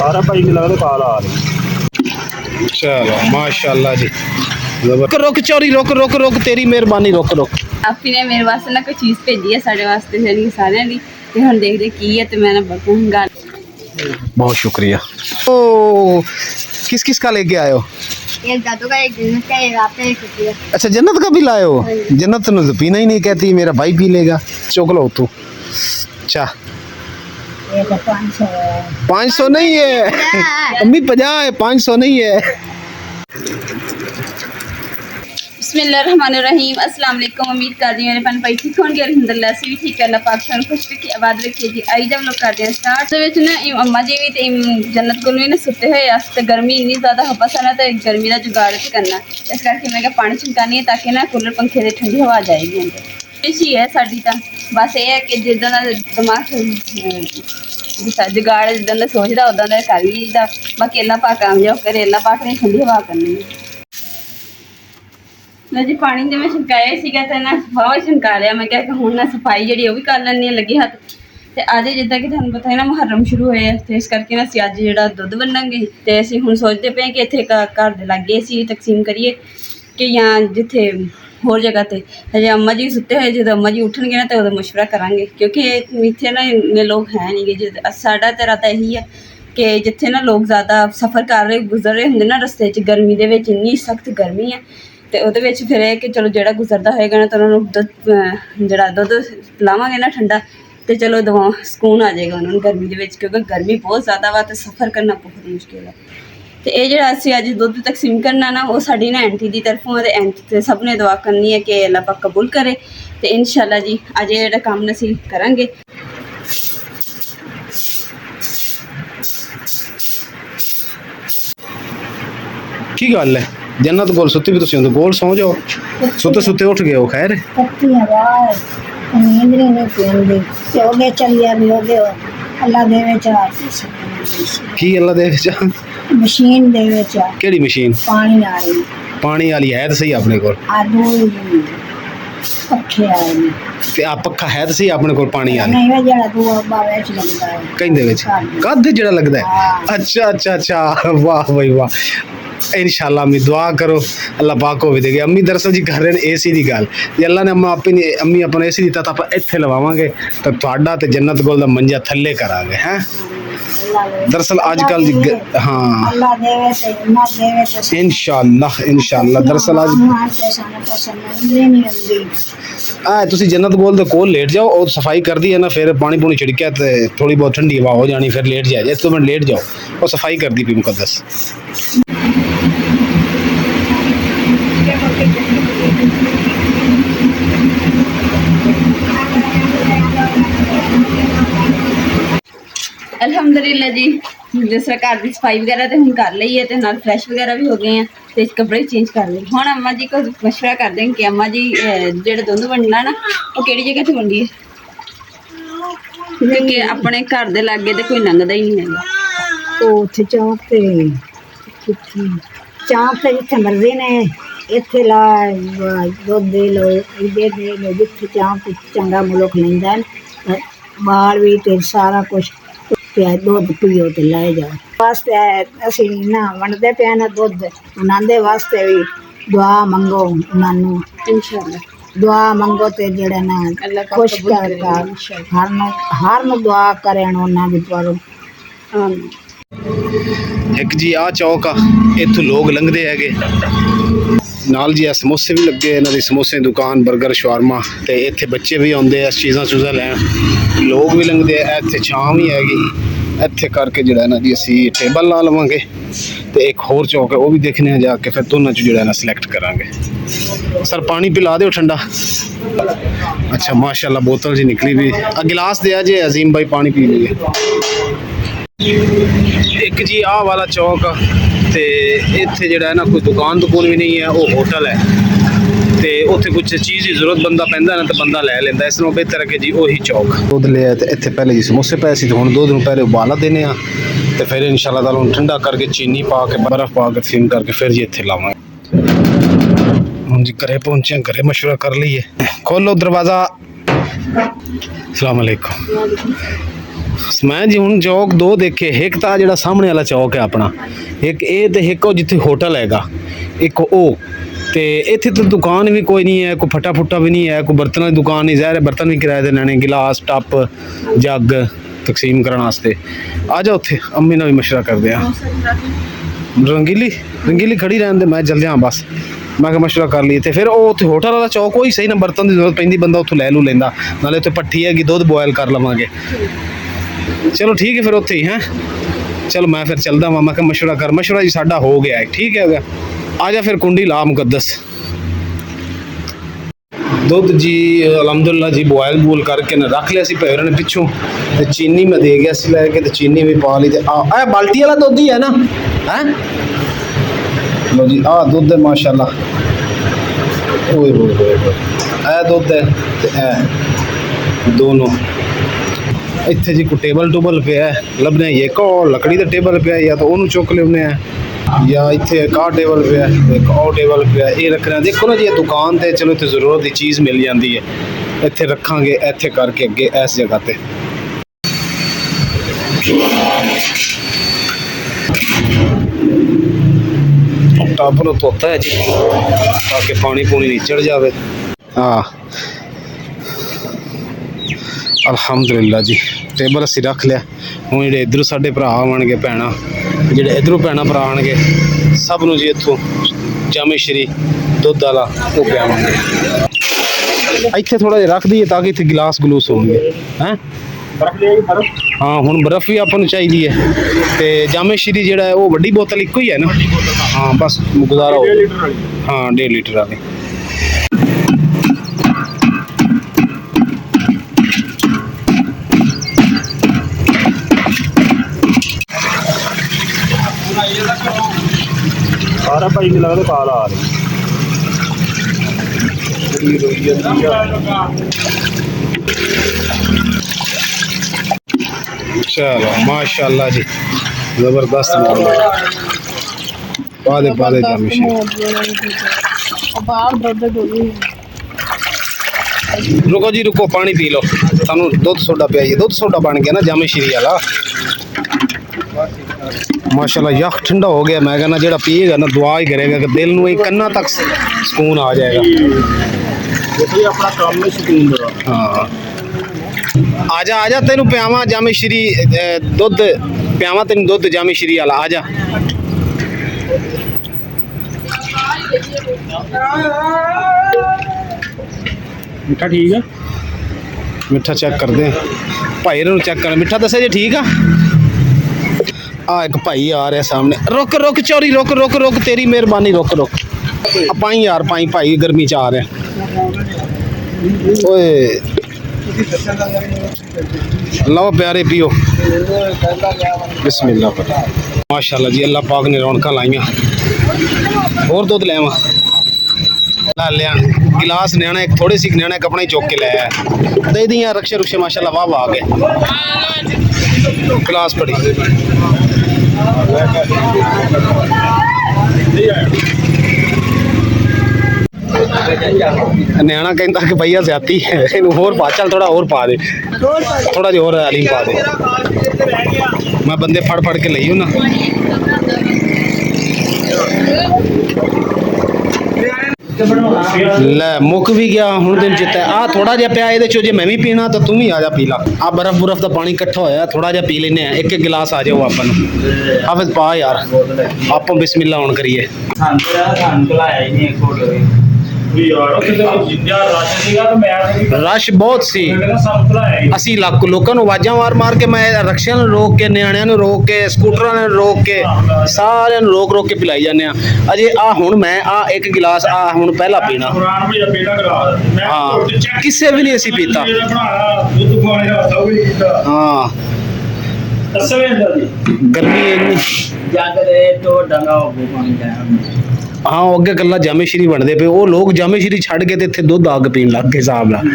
सारा भाई के लगता काल आ रही। चलो माशाल्लाह जी। रुक चोरी रुक रुक रुक, तेरी मेहरबानी, रुक रुक। आपी ने मेरे वास्ते ना कोई चीज़ भेजी है साढ़े वास्ते, यानी सारे दी ते हुण देखदे की है, ते मैं ना गल। बहुत शुक्रिया। ओ किस किस का लेके आए हो? एक दादू का, एक जन्नत का, एक आपका, एक खुशी का। अच्छा जन्नत का भी लाए हो? जन्नत तो पीना ही नहीं कहती, मेरा भाई पी लेगा। चुक लो तू। चाह 500 नहीं है अम्मी, 50 है, 500 नहीं है। बिस्मिल्लाहिर्रहमानिर्रहीम। अस्सलाम वालेकुम। उम्मीद करती हूँ मेरे भैन भाई ठीक होंगे। अल्हम्दुलिल्लाह असीं भी ठीक है। अल्लाह पाक सानू खुश रखे, आबाद रखे जी। आई जब लोग करते हैं स्टार्ट दे विच ना अम्मा जी भी ते जन्नत कोल भी ना सुते हुए अस, ते गर्मी इन्नी ज़्यादा हवा सा ना, ते गर्मी का जुगाड़ ते करना, इस करके मैं पानी छमकानी है ताकि ना कूलर पंखे से ठंडी हवा जाएगी अंदर। इसी है साडी तां बस ये है कि जिद्दां दा दिमाग जुगाड़ जिद्दां दा सोचदा उदां दा कर लईदा। बाकी अल्लाह पाक कामयाब करे, अल्लाह पाक ने ठंडी हवा करनी है। जी पानी जो मैं छनकाया सीगा ते ना वाह छनका लिया। मैं क्या हुण ना सफाई जी वो भी कर लैनी लगे हथ। तो अज जिद्दां कि तुहानूं पता है ना मुहर्रम शुरू होए, तो इस करके ना असीं अज जिहड़ा दुध बन्नांगे, ते असीं हुण सोचदे पे कि इत्थे घर दे लागे असीं तकसीम करिए कि जां जिथे होर जगह ते हजे अम्मा जी सुते हुए, जो अम्मा जी उठणगे ना तो उदों मशवरा करांगे, क्योंकि इत्थे ना इन्ने लोग है नहीं गे। साडा ते इरादा यही है कि जिथे ना लोग ज़्यादा सफ़र कर रहे गुजर रहे होंदे ना रस्ते च, गर्मी दे विच इन्नी सख्त गर्मी है, तो वो फिर है कि चलो जोड़ा गुजरता होएगा ना तो उन्होंने दुध जोड़ा दुध पिलावांगे ना ठंडा, तो चलो दवा सुकून आ जाएगा उन्होंने गर्मी के, क्योंकि गर्मी बहुत ज़्यादा वा तो सफ़र करना बहुत मुश्किल है। तो ये जो असीं अज दुध तकसीम करना ना वो साड़ी ना आंटी की तरफों, तो आंटी से सब ने दुआ करनी है कि अल्लाह पाक कबूल करे। तो इंशाअल्लाह जी अज ये काम असीं करांगे। की गल है जन्नत गोल सुती भी तुसीं गोल सौ जाओ, सुते सुते उठ गए हो? खैर नींद नहीं पींदी, सोगे चलिए भी होगे अल्लाह देवे चा की अल्लाह दे विच मशीन देवे चा। केड़ी मशीन? पानी वाली। पानी वाली है तो सही अपने कोल? आदू पखे आए ने ते आ पक्खा है तो सही अपने कोल पानी वाली? नहीं वे जेड़ा दूआ बावे च लगदा है कहंदे विच कद जेड़ा लगदा है? अच्छा अच्छा अच्छा, वाह भाई वाह। इंशाअल्लाह अम्मी दुआ करो अल्लाह पाक को भी देगे। अम्मी दरअसल जी कर रहे हैं एसी की गल, जे अल्लाह ने अम्मी अपना एसी दिता तो आप इत्थे लवावांगे, तो तुहाडा ते जन्नत गोल दा मंजा थल्ले करांगे हैं। दरअसल आजकल हाँ इंशाअल्लाह इंशाअल्लाह। दरअसल आज तुसी जन्नत गोल दे कोल लेट जाओ, और सफाई कर दी है ना, फिर पानी पूनी छिड़किया तो थोड़ी बहुत ठंडी हवा हो जानी, फिर लेट जाए 1 मिनट लेट जाओ, और सफाई कर दी भी मुकद्दस। अल्हम्दुलिल्लाह जी जिस तरह घर की सफाई वगैरह तो हम कर ली है, तो नाल फ्रैश वगैरह भी हो गए हैं, तो कपड़े चेंज कर लिए। हुण अम्मा जी को मशवरा कर देंगे कि अम्मा जी जो दुध वंडना ना वो किहड़ी जगह से वंडीए, क्योंकि अपने घर के लागे तो कोई लंघदा ही नहीं है। उत्थे चौक से जिथे मर्जी ने इत्थे ला दुध दे लो, दे लो जिथे चौक चंगा मुल्क लेंदा बाल भी ते सारा कुछ, दुध पीओ तो लै जाओ। वास्ते असीं ना वंडदे पे ना दुध, उन्हां वास्ते भी दुआ मंगो, उन्होंने इंशाअल्लाह दुआ मंगो तो जेड़ा ना खुश कर हर नूं दुआ करन उन्हां दी पर। एक जी आ चौक आ, इत्थों लोग लंघदे हैगे नाल जी, समोसे भी लगे इन्हां दी, समोसे दुकान बर्गर शवारमा, तो इत्थे बच्चे भी आउंदे आ चीज़ां चूज़ां लैन, लोग भी लंघदे आ। इत्थे छां भी हैगी, इत्थे करके जिहड़ा ना जी असीं टेबल ला लवांगे, तो एक होर चौक है वो भी देखने हैं जाके, फिर दोनों च जिहड़ा ना सिलेक्ट करांगे। सर पानी पिला दिओ ठंडा। अच्छा माशाल्लाह बोतल जी निकली भी, गिलास दिया जे अजीम भाई पानी पी लीजिए। एक जी आ वाला चौक ते इत्थे जिहड़ा है ना कोई दुकान भी नहीं है, वो होटल है, तो उत्थे कुछ चीज़ की जरूरत बंदा पैंदा ना तो बंदा लै लेंदा, इस नालों बेहतर है कि जी वही चौक। दुध लिया तो इत्थे पहले जी समोसे पे सी, तो हुण दुध नूं पहले उबाला देने आ, तो फिर इंशाअल्लाह ताला हुण ठंडा करके चीनी पा के बर्फ पा के सीम करके फिर जी इत्थे लावांगे। हुण जी घरे पहुंचे, घरे मशवरा कर लीए। खोलो दरवाज़ा। अस्सलाम वालेकुम। ਮੈਂ ਜੀ ਹੁਣ ਚੌਕ ਦੋ ਦੇਖੇ, ਇੱਕ ਤਾਂ ਜਿਹੜਾ ਸਾਹਮਣੇ ਵਾਲਾ ਚੌਕ ਹੈ ਆਪਣਾ, ਇੱਕ ਇਹ ਤੇ ਇੱਕ ਉਹ ਜਿੱਥੇ ਹੋਟਲ ਹੈਗਾ, ਇੱਕ ਉਹ ਤੇ ਇੱਥੇ ਤਾਂ ਦੁਕਾਨ ਵੀ ਕੋਈ ਨਹੀਂ ਹੈ, ਕੋਈ ਫਟਾ ਫੁੱਟਾ ਵੀ ਨਹੀਂ ਹੈ, ਕੋਈ ਬਰਤਨਾਂ ਦੀ ਦੁਕਾਨ ਨਹੀਂ, ਜ਼ਾਹਿਰ ਹੈ ਬਰਤਨ ਵੀ ਕਿਰਾਏ ਦੇ ਲੈਣੇ, ਗਿਲਾਸ ਟੱਪ ਜੱਗ ਤਕਸੀਮ ਕਰਨ ਵਾਸਤੇ। ਆ ਜਾ ਉੱਥੇ ਅੰਮੀ ਨਾਲ ਵੀ ਮਸ਼ਵਰਾ ਕਰਦੇ ਆ। ਰੰਗੀਲੀ ਖੜੀ ਰਹਿਣ ਦੇ, ਮੈਂ ਚੱਲ ਜਾ ਬਸ। ਮੈਂ ਕਿਹਾ ਮਸ਼ਵਰਾ ਕਰ ਲਈ ਤੇ ਫਿਰ ਉਹ ਉੱਥੇ ਹੋਟਲ ਵਾਲਾ ਚੌਕ ਉਹੀ ਸਹੀ ਨਾ, ਬਰਤਨ ਦੀ ਜ਼ਰੂਰਤ ਪੈਂਦੀ ਬੰਦਾ ਉੱਥੋਂ ਲੈ ਲੈਂਦਾ, ਨਾਲੇ ਉੱਥੇ ਭੱਠੀ ਹੈਗੀ, ਦੁੱਧ ਬੋਇਲ ਕਰ ਲਵਾਂਗੇ। ਚਲੋ ਠੀਕ ਹੈ ਫਿਰ ਉੱਥੇ ਹੀ ਹੈ। ਚਲੋ ਮੈਂ ਫਿਰ ਚੱਲਦਾ ਵਾਂ, ਮੈਂ ਕਿਹਾ ਮਸ਼ਵਰਾ ਜੀ ਸਾਡਾ ਹੋ ਗਿਆ ਹੈ, ਠੀਕ ਹੈ। ਆ ਜਾ ਫਿਰ ਕੁੰਡੀ ਲਾ ਮੁਕੱਦਸ। ਦੁੱਧ ਜੀ ਅਲਹਮਦੁਲਿਲਾ ਜੀ ਬੋਇਲ ਕਰਕੇ ਨਾ ਰੱਖ ਲਿਆ ਸੀ ਭੈਰਾਂ ਨੇ ਪਿੱਛੋਂ, ਤੇ ਚੀਨੀ ਮੈਂ ਦੇ ਗਿਆ ਸੀ ਲੈ ਕੇ, ਤੇ ਚੀਨੀ ਵੀ ਪਾ ਲਈ। ਤੇ ਆ ਬਾਲਟੀ ਵਾਲਾ ਦੁੱਧ ਹੀ ਹੈ ਨਾ, ਹੈ ਲੋ ਜੀ ਆ ਦੁੱਧ ਹੈ ਮਾਸ਼ਾਅੱਲਾ। ਓਏ ਹੋਏ ਹੋਏ ਹੋਏ, ਇਹ ਦੁੱਧ ਹੈ ਤੇ ਇਹ ਦੋਨੋਂ। ਇੱਥੇ ਜੀ ਕੋਈ ਟੇਬਲ ਪਿਆ ਲੱਭਦੇ, ਇੱਕ ਉਹ ਲੱਕੜੀ ਦਾ ਟੇਬਲ ਪਿਆ, ਜਾਂ ਤਾਂ ਉਹਨੂੰ ਚੁੱਕ ਲਿਆਉਂਦੇ ਆ, ਜਾਂ ਇੱਥੇ ਇੱਕ ਆਹ ਟੇਬਲ ਪਿਆ, ਇੱਕ ਉਹ ਟੇਬਲ ਪਿਆ, ਇਹ ਰੱਖਣਾ। ਦੇਖੋ ਨਾ ਜੀ ਇਹ ਦੁਕਾਨ ਤੇ ਚਲੋ ਇੱਥੇ ਜ਼ਰੂਰਤ ਦੀ ਚੀਜ਼ ਮਿਲ ਜਾਂਦੀ ਹੈ, ਇੱਥੇ ਰੱਖਾਂਗੇ, ਇੱਥੇ ਕਰਕੇ ਅੱਗੇ ਇਸ ਜਗ੍ਹਾ ਤੇ। ਟੱਬ ਨੂੰ ਧੋਤਾ ਹੈ ਜੀ ਤਾਂ ਕਿ ਪਾਣੀ ਪੂਣੀ ਨਹੀਂ ਚੜ ਜਾਵੇ। ਹਾਂ ਅਲਹਮਦੁਲਿਲਾ ਜੀ ਟੇਬਲ ਅਸੀਂ ਰੱਖ ਲਿਆ। ਹੁਣ ਜਿਹੜੇ ਇੱਧਰੋਂ ਸਾਡੇ ਭਰਾ ਆਉਣਗੇ ਭੈਣਾਂ, ਜਿਹੜੇ ਇੱਧਰੋਂ ਭੈਣਾਂ ਭਰਾ ਆਉਣਗੇ, ਸਭ ਨੂੰ ਜੀ ਇੱਥੋਂ ਜਾਮੇ ਸ਼ਰੀ ਦੁੱਧ ਵਾਲਾ ਉਹ ਪਿਆਵਾਂਗੇ। ਇੱਥੇ ਥੋੜਾ ਜਿਹਾ ਰੱਖ ਦਈਏ ਤਾਂ ਕਿ ਇੱਥੇ ਗਿਲਾਸ ਗਲੂਸ ਹੋਣਗੇ। ਹੈਂ ਹਾਂ ਹੁਣ ਬਰਫ਼ ਵੀ ਆਪਾਂ ਨੂੰ ਚਾਹੀਦੀ ਹੈ, ਤੇ ਜਾਮੇ ਸ਼ਰੀ ਜਿਹੜਾ ਹੈ ਉਹ ਵੱਡੀ ਬੋਤਲ ਇੱਕੋ ਹੀ ਹੈ ਨਾ। ਹਾਂ ਬਸ ਗੁਜ਼ਾਰਾ ਹੋ। ਹਾਂ 1.5 ਲੀਟਰ ਵਾਲੀ। ਸਾਰਾ ਭਾਈ ਮੈਨੂੰ ਲੱਗਦਾ ਕਾਲ ਆ ਰਹੀ। चलो माशाल्लाह जी जबरदस्त। पादे जामे रुको जी रुको, पानी पी लो, सानू दुध सोडा पियाइए। दुध सोडा बन गया ना जामे श्री वाला माशाल्लाह। यख ठंडा हो गया, मैं कहना जेड़ा पिएगा ना दुआ ही करेगा कि दिल नूं कन्ना तक सुकून आ जाएगा। अपना काम में सुकून दे। हाँ आजा तेनू पियावा जामे श्री दुध पियावा, तेन दुध जामे श्री वाला। आजा मिठा ठीक है, मिठा चेक कर दे भाई, चेक कर मिठा दसे जी ठीक आ। एक भाई आ रहा सामने, रुक चोरी रुक तेरी मेहरबानी रुक पाई यार पाई भाई गर्मी च आ रहे। ओए लो प्यारे पियो बिस्मिल्लाह। माशाल्लाह जी अल्लाह पाक ने रौनक लाइया। और दुध ले लिया गिलास न्याणा एक थोड़ी सी न्याणा एक अपना ही चौक के ले आया दे दी रक्शे रुक्शे माशाल्लाह वाह आ गए। गिलास पड़ी न्याणा कहता कि भैया ज्यादा है, होर पा चल थोड़ा और पा दे, थोड़ा जिहा और अलीम पा दे। मैं बंदे फड़ के लई हूं ना। ले मुक भी गया हूँ दिन चित्ता आ थोड़ा जहा पिया ये जे मैं भी पीना तो तू भी आ जा पी ला। आ बर्फ का पानी इकट्ठा होया थोड़ा जहा पी लेने एक गिलास आ जाओ अपन हाफिज पा यार आप बिस्मिल्लाह ऑन करिए। रश बहुत सी असी लोगों आवाजा मार के मैं रक्शिया रोक के न्याणिया रोक के स्कूटर रोक के सारे रोक के पिलाई जाने अजे आ हुण मैं आ एक गिलास आ हुण पहला पीना। हाँ किसे भी नहीं असी पीता। हाँ गर्मी इन्नी हाँ अगे गल्ला जामे श्री बनते पे वो लोग जामे श्री छड़ के इत्थे दुध आग पीन लग गए हिसाब नाल।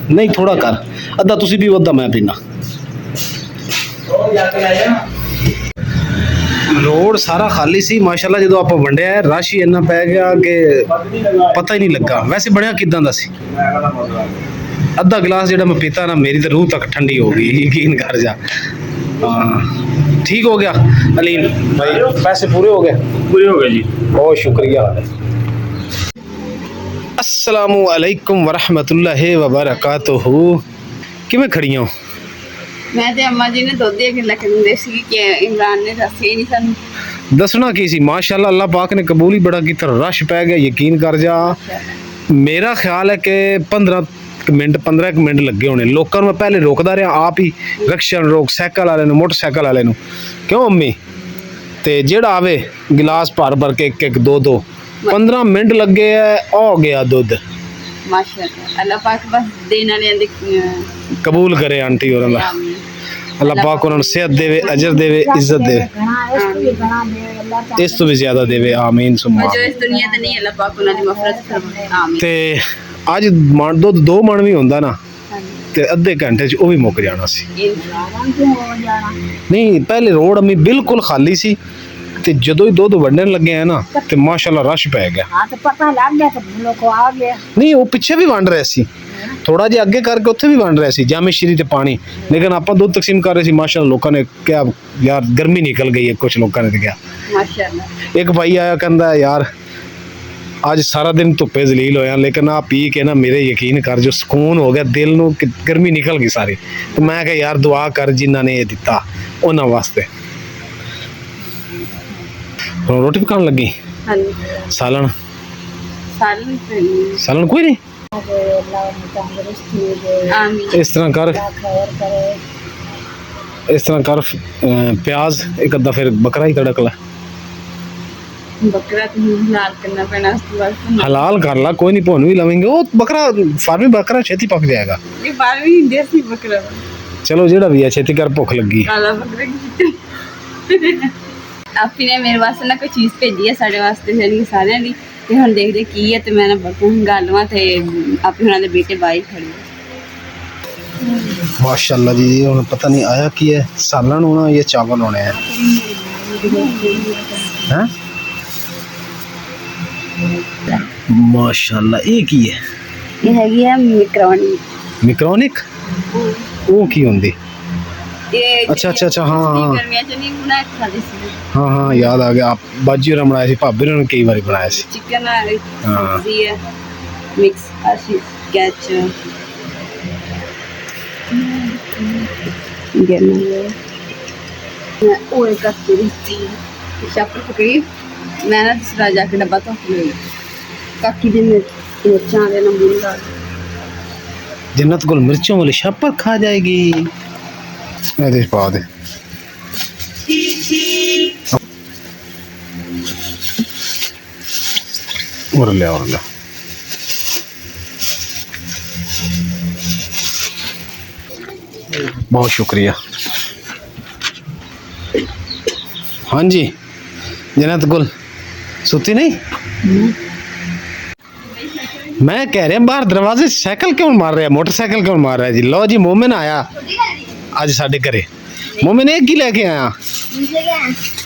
नहीं थोड़ा कर अद्धा तुसी भी अद्धा मैं पीना। रोड सारा खाली सी माशाल्लाह जो आप वंडिया रश ही इन्ना पै गया कि पता ही नहीं लगा। वैसे बनया किदां दा सी अद्धा गिलास जेड़ा मैं पीता ना मेरी तो रूह तक ठंडी हो गई, यकीन कर जा। हाँ ठीक हो गया अलीम भाई, पैसे पूरे हो गए? पूरे हो गए जी। बहुत शुक्रिया। अस्सलामु अलैकुम वरहमतुल्लाहि वबरकातुहू। किवें खड़ियां हो? मैं ते अम्मा जी ने दुध दे के लख दिंदे सी कि इमरान ने दस्सिया ही नहीं सानू। दसना की सी, माशाल्लाह अल्लाह पाक ने कबूल ही बड़ा कीता, रश पै गया, यकीन कर जा। मेरा ख्याल है कि 15 मिनट लगे होने। लोगों मैं पहले रोकदा रहा, आप ही रिक्शा रोक, साइकिल वाले मोटरसाइकिल वाले, क्यों अम्मी? ते जेड़ा आवे गिलास भर भर के एक 2 15 मिनट लगे है, हो गया दुध। माशाअल्लाह, अल्लाह पाक बस देने वाले दे कबूल करे आंटी और अल्लाह पाक उन्होंने सेहत देवे, अजर देवे, इज्जत देवे, इस तो भी ज्यादा देवे, आमीन सुम्मा। जो इस दुनिया ते नहीं, अल्लाह पाक उन्हां दी मग़फ़िरत फरमाए, आमीन। ते अज दुध 2 मण भी होंदा ना ते अद्धे घंटे च वो भी मुक जाना सी। नहीं पहले रोड अम्मी बिल्कुल खाली सी, ते जदों ही दुध वंडन लगे हैं ना ते माशाल्लाह रश पै गया। हाँ तो पता लग गया तो लोग आ गया। नहीं वो पिछे भी वंड रहे सी, थोड़ा जिहा अगे करके उत्थे भी वंड रहे सी, जामे श्री ते पानी, लेकिन आपां दुध तकसीम कर रहे सी। माशाल्लाह लोगों ने क्या यार गर्मी निकल गई है, कुछ लोगों ने क्या। माशाअल्लाह। एक भाई आया कहंदा यार आज सारा दिन धुप्पे जलील होया, लेकिन आ पी के ना मेरे यकीन कर जो सुकून हो गया दिल नूं, गर्मी निकल गई सारी। तो मैं कहा यार दुआ कर जिन्हां ने ये दिता उन्हां वास्ते। ਹੁਣ रोटी पकाने लगी? हाँ जी। सालन सालन सालन कोई नहीं? आमीन। इस तरह कर, इस तरह कर, प्याज एक अद्धा, फिर बकरा ही तड़क ला। बकरा तो हलाल करना पैना, उसके बाद हलाल कर ला, कोई नहीं, भुन भी लवेंगे वो बकरा, फार्मी बकरा छेती पक जाएगा। ये 12वीं देसी बकरा, चलो जेड़ा भी है छेती कर, भुख लगी। काला बकरा की आपी ने मेरे वास्ते ना कोई चीज़ भेजी है साढ़े वास्ते, यानी कि सारिਆਂ ਦੀ, ਤੇ ਹੁਣ ਦੇਖਦੇ ਕੀ ਹੈ। ਤੇ ਮੈਂ ਨਾ ਬਰਤਨ ਗਾਲਵਾ ਤੇ ਆਪੇ ਉਹਨਾਂ ਦੇ ਬੇਟੇ ਬਾਈ ਖੜੇ। माशाल्लाह जी, ਹੁਣ पता नहीं आया की है, सालन होना या चावल होने हैं? हैं माशाल्लाह ये की है? ਇਹ ਹੈਗੀ ਹੈ ਮਿਕਰੋਨੀ। मिक्रोनिक वो की होंदी? ਇਹ अच्छा अच्छा अच्छा, हाँ हाँ ਗਰਮੀਆਂ ਚ ਨਹੀਂ ਬਣਾ ਕੇ ਖਾਦੇ ਸੀ। हाँ हाँ याद आ गया। आप बाजी होना बनाया सी, भाभी ने कई बार बनाया सी। चिकन सब्जी है मिक्स हर चीज केचप ਉਹ ਇੱਕ ਕਸਤੂਰੀ ਸੀ ਸ਼ਾਪਰ ਪਕੜੀ। ਮੈਂ ਨਾ ਦੂਸਰਾ ਜਾ ਕੇ ਡੱਬਾ ਧੋ ਲਿਆ ਕਾਕੀ ਦੇ ਮਿਰਚਾਂ ਦੇ ਨਮੂਨੇ ਦਾ। जन्नत गुल मिर्चों वाली छापर खा जाएगी। ਇਹਦੇ ਚ ਪਾ ਦੇ। और ले और ले। बहुत शुक्रिया। हाँ जी जन्नत गुल सुती नहीं? मैं कह रहा बाहर दरवाजे साइकिल क्यों मार रहा है, मोटरसाइकिल क्यों मार रहा है जी? लो जी मोमिन आया आज साढ़े घरे। मोमिन एक ही लेके आया?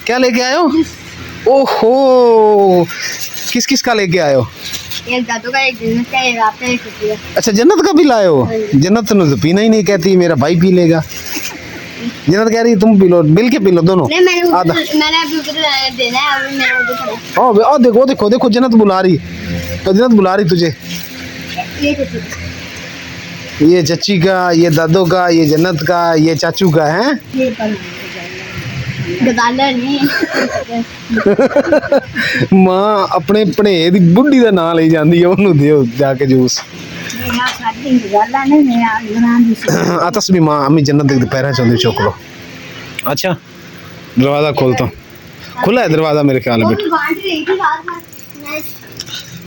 क्या लेके आयो? ओहो किस किस का लेके आयो? एक दादू का, एक जन्नत का, एक आपका, एक खुशिया। अच्छा जन्नत का भी लाए हो? जन्नत तो पीना ही नहीं कहती, मेरा भाई पी लेगा। जन्नत कह रही तुम पी लो, मिल के पी लो दोनों। नहीं आधा मैंने अभी उधर देना है, अभी मेरे को खड़ा। ओ देखो देखो देखो जन्नत बुला रही, तो जन्नत बुला रही तुझे। ये कुछ ये चची का, ये दादो का, ये जन्नत का, ये चाचू का है। ये पर गदाला नहीं मां अपने भणे दी बुढ़ी दा नाम ले जांदी है, ओनू दियो जाके जूस। मेरा साथी गदाला नहीं, मेरा गुनाह दी। आ तस्बी मां अम्मी जन्नत दे पैरा चंदी चुक लो। अच्छा दरवाजा खोलता हूं, खुला है दरवाजा मेरे ख्याल में बेटा। बांट रही थी रात में।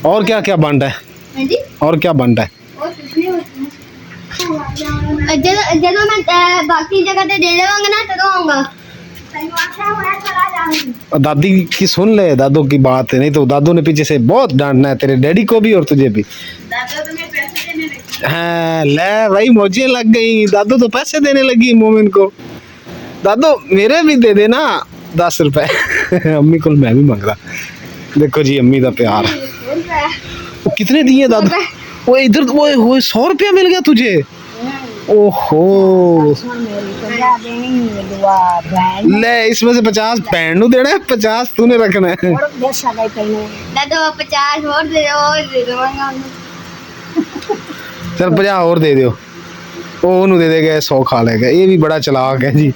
और क्या क्या बंड है? हां जी और क्या बंड है? और कुछ नहीं होता। ਜਦੋਂ मैं बाकी जगह ते दे देवांगा ना तब आऊंगा। दादी की सुन ले, दादो की बात है, नहीं तो दादो ने पीछे से बहुत डांटना है तेरे डैडी को भी और तुझे भी। दादा तुम्हें पैसे देने लगे। हाँ ले भाई मौजें लग गई, दादो तो पैसे देने लगी मोमिन को। दादो मेरे भी दे देना 10 रुपए। अम्मी को मैं भी मांग रहा। देखो जी अम्मी का प्यार। वो कितने दिए दादो? वो इधर ओए होए 100 रुपया मिल गया तुझे? ओहो मेरी 50 देनी दुआ बहन ले, इसमें से 50 बहन नु देना है, 50 तूने रखना है। और देसा गई तैਨੂੰ दादो 50 और दे दूंगा चल 50 और दे दियो, ਉਹਨੂੰ ਦੇ ਦੇਗਾ 100 ਖਾ ਲੇਗਾ। ਇਹ ਵੀ ਬੜਾ ਚਲਾਕ ਹੈ ਜੀ।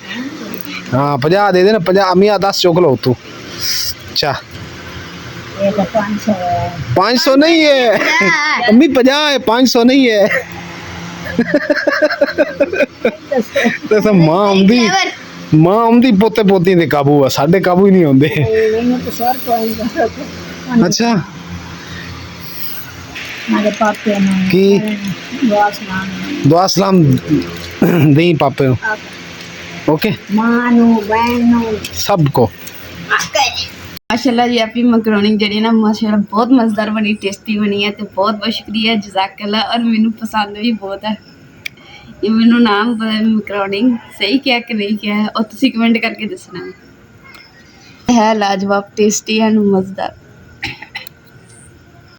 हाँ 50 दे देना, 50 अम्मी 10 चुक लो तू। अच्छा ये तो 500 है 500 नहीं है अम्मी, 50 है, 500 नहीं है। तो मां आंदी पोते पोती दे काबू आ, साडे काबू ही नहीं आंदे। मैंने तो 100 रुपए अच्छा मेरे पापे ने की दुआ सलाम दुआ सलाम दी पापे नु। ओके मां नु बहन नु सबको। माशाल्लाह जी आपकी मकरोनी जी ना माशाल्लाह बहुत मज़ेदार बनी, टेस्टी बनी है, तो बहुत बहुत शुक्रिया जज़ाकल्लाह। और मैनू पसंद भी बहुत है। ये मैनू नाम पता है मकरोनी सही क्या कि नहीं क्या है, और तुसी कमेंट करके दसना है। लाजवाब टेस्टी एंड मज़ेदार।